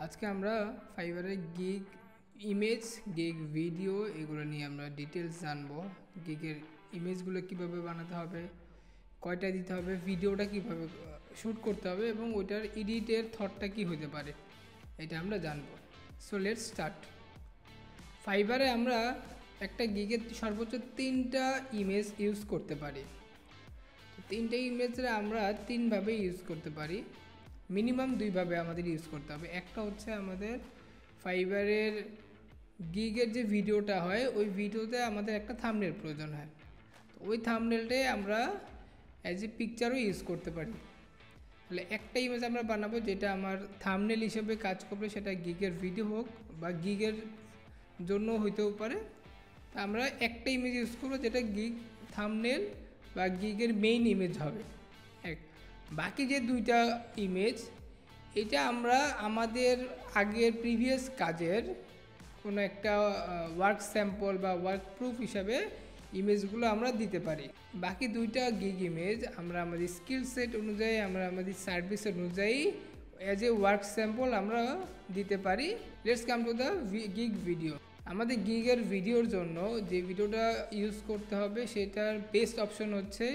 আজকে আমরা ফাইবারে গিগ ইমেজ, গিগ ভিডিও এগুলো নিয়ে আমরা ডিটেলস জানবো। গিগের ইমেজগুলো কিভাবে বানাতে হবে, কয়টা দিতে হবে, ভিডিওটা কিভাবে শ্যুট করতে হবে এবং ওইটার এডিটের থটটা কি হতে পারে, এটা আমরা জানবো। So let's start. ফাইবারে আমরা একটা গিগের সর্বোচ্চ 3টা ইমেজ ইউজ করতে পারি। তো 3টা ইমেজরা আমরা 3ভাবে ইউজ করতে পারি, মিনিমাম 2ভাবে আমাদের ইউজ করতে হবে। একটা হচ্ছে আমাদের ফাইবারের গিগের যে ভিডিওটা হয় ওই ভিডিওতে আমাদের একটা থাম্বনেল প্রয়োজন হয়, তো ওই থাম্বনেলটাই আমরা অ্যাজ এ পিকচারও ইউজ করতে পারি। তাহলে একটা ইমেজ আমরা বানাবো যেটা আমার থাম্বনেল হিসেবে কাজ করবে, সেটা গিগের ভিডিও হোক বা গিগের জন্য হইতেও পারে। তা আমরা একটা ইমেজ ইউজ করবো যেটা গিগ থাম্বনেল বা গিগের মেইন ইমেজ হবে। বাকি যে 2টা ইমেজ, এটা আমরা আমাদের আগের প্রিভিয়াস কাজের কোনো একটা ওয়ার্ক স্যাম্পল বা ওয়ার্ক প্রুফ হিসাবে ইমেজগুলো আমরা দিতে পারি। বাকি 2টা গিগ ইমেজ আমরা আমাদের স্কিল সেট অনুযায়ী, আমরা আমাদের সার্ভিস অনুযায়ী অ্যাজ এ ওয়ার্ক স্যাম্পল আমরা দিতে পারি। Let's come to the gig video. আমাদের গিগের ভিডিওর জন্য যে ভিডিওটা ইউজ করতে হবে সেটার বেস্ট অপশন হচ্ছে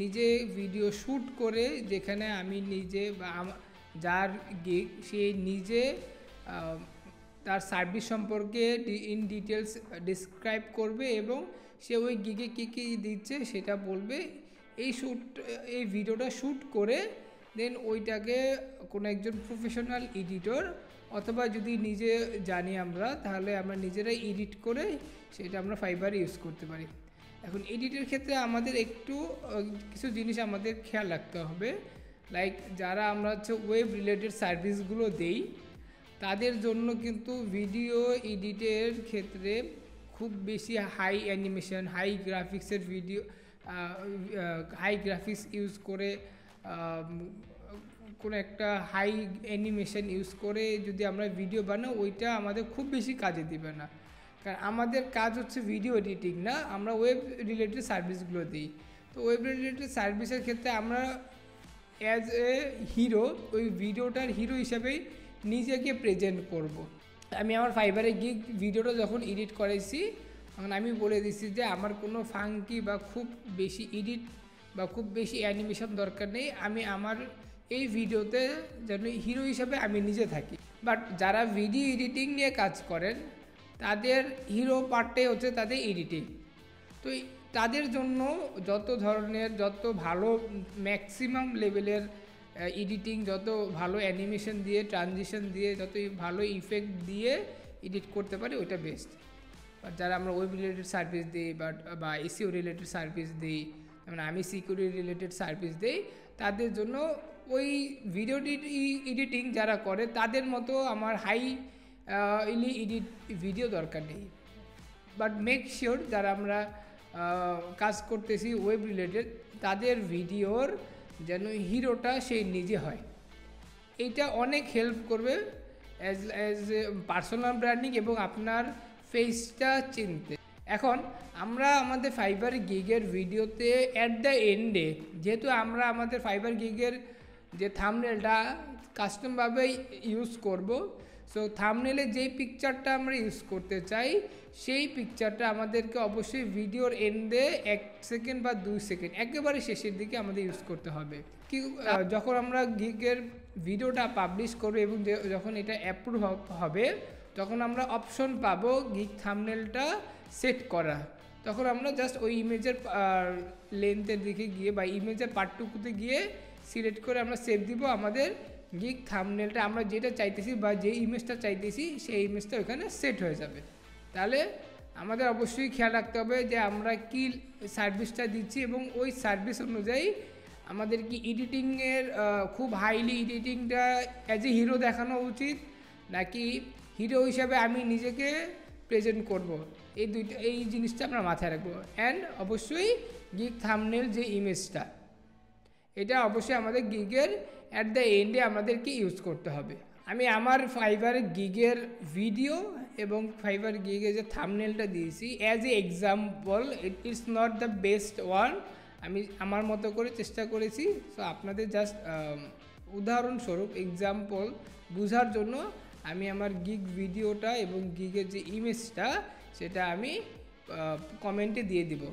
নিজে ভিডিও শ্যুট করে, যেখানে আমি নিজে বা যার গিগ সে নিজে তার সার্ভিস সম্পর্কে ইন ডিটেলস ডিসক্রাইব করবে এবং সে ওই গিগে কী কী দিচ্ছে সেটা বলবে। এই ভিডিওটা শ্যুট করে দেন ওইটাকে কোনো একজন প্রফেশনাল এডিটর, অথবা যদি নিজে জানি আমরা, তাহলে আমরা নিজেরাই এডিট করে সেটা আমরা ফাইবারে ইউজ করতে পারি। এখন এডিটের ক্ষেত্রে আমাদের একটু কিছু জিনিস আমাদের খেয়াল রাখতে হবে। লাইক যারা আমরা ওয়েব রিলেটেড সার্ভিসগুলো দেই, তাদের জন্য কিন্তু ভিডিও এডিটের ক্ষেত্রে খুব বেশি হাই অ্যানিমেশন, হাই গ্রাফিক্সের ভিডিও, হাই গ্রাফিক্স ইউজ করে কোনো একটা হাই অ্যানিমেশন ইউজ করে যদি আমরা ভিডিও বানাই, ওইটা আমাদের খুব বেশি কাজে দিবে না। কারণ আমাদের কাজ হচ্ছে ভিডিও এডিটিং না, আমরা ওয়েব রিলেটেড সার্ভিসগুলো দিই। তো ওয়েব রিলেটেড সার্ভিসের ক্ষেত্রে আমরা অ্যাজ এ হিরো ওই ভিডিওটার হিরো হিসাবেই নিজেকে প্রেজেন্ট করব। আমি আমার ফাইবারে গিগ ভিডিওটা যখন এডিট করেছি তখন আমি বলে দিচ্ছি যে আমার কোনো ফাঙ্কি বা খুব বেশি এডিট বা খুব বেশি অ্যানিমেশন দরকার নেই, আমি আমার এই ভিডিওতে যেন হিরো হিসাবে আমি নিজে থাকি। বাট যারা ভিডিও এডিটিং নিয়ে কাজ করেন তাদের হিরো পার্টটাই হচ্ছে তাদের এডিটিং। তো তাদের জন্য যত ভালো ম্যাক্সিমাম লেভেলের এডিটিং, যত ভালো অ্যানিমেশন দিয়ে, ট্রানজিশন দিয়ে, যত ভালো ইফেক্ট দিয়ে এডিট করতে পারে ওইটা বেস্ট। বাট যারা আমরা ওয়েব রিলেটেড সার্ভিস দিই বা এসইও রিলেটেড সার্ভিস দিই, যেমন আমি সিকিউরিটি রিলেটেড সার্ভিস দিই, তাদের জন্য ওই ভিডিও এডিটিং যারা করে তাদের মতো আমার হাই এডিট ভিডিও দরকার নেই। বাট মেক শিওর যারা আমরা কাজ করতেছি ওয়েব রিলেটেড, তাদের ভিডিওর যেন হিরোটা সেই নিজে হয়। এইটা অনেক হেল্প করবে অ্যাজ এ পার্সোনাল ব্র্যান্ডিং এবং আপনার ফেসটা চিনতে। এখন আমরা আমাদের ফাইবার গিগের ভিডিওতে অ্যাট দ্য এন্ডে, যেহেতু আমরা আমাদের ফাইবার গিগের যে থাম্বনেলটা কাস্টমভাবে ইউজ করব, সো থাম্বনেলে যেই পিকচারটা আমরা ইউজ করতে চাই সেই পিকচারটা আমাদেরকে অবশ্যই ভিডিওর এন্ডে 1 সেকেন্ড বা 2 সেকেন্ড একেবারে শেষের দিকে আমাদের ইউজ করতে হবে। যখন আমরা গিগের ভিডিওটা পাবলিশ করব এবং যখন এটা অ্যাপ্রুভ হবে, তখন আমরা অপশন পাবো গিগ থাম্বনেলটা সেট করা। তখন আমরা জাস্ট ওই ইমেজের লেন্থের দিকে গিয়ে বা ইমেজের পার্টটুকুতে গিয়ে সিলেক্ট করে আমরা সেভ দিব আমাদের গিগ থাম্বনেলটা। আমরা যেটা চাইতেছি বা যে ইমেজটা চাইতেছি সেই ইমেজটা ওখানে সেট হয়ে যাবে। তাহলে আমাদের অবশ্যই খেয়াল রাখতে হবে যে আমরা কি সার্ভিসটা দিচ্ছি এবং ওই সার্ভিস অনুযায়ী আমাদের কি এডিটিংয়ের খুব হাইলি এডিটিংটা অ্যাজ এ হিরো দেখানো উচিত, নাকি হিরো হিসাবে আমি নিজেকে প্রেজেন্ট করব। এই জিনিসটা আমরা মাথায় রাখবো। অ্যান্ড অবশ্যই গিগ থাম্বনেল যে ইমেজটা, এটা অবশ্যই আমাদের গিগের অ্যাট দ্য এন্ডে আমাদেরকে ইউজ করতে হবে। আমি আমার ফাইবার গিগের ভিডিও এবং ফাইবার গিগের যে থাম্বনেলটা দিয়েছি as a example, it's not the best one, আমি আমার মতো করে চেষ্টা করেছি। সো আপনাদের জাস্ট উদাহরণস্বরূপ এক্সাম্পল বোঝার জন্য আমি আমার গিগ ভিডিওটা এবং গিগের যে ইমেজটা সেটা আমি কমেন্টে দিয়ে দিব।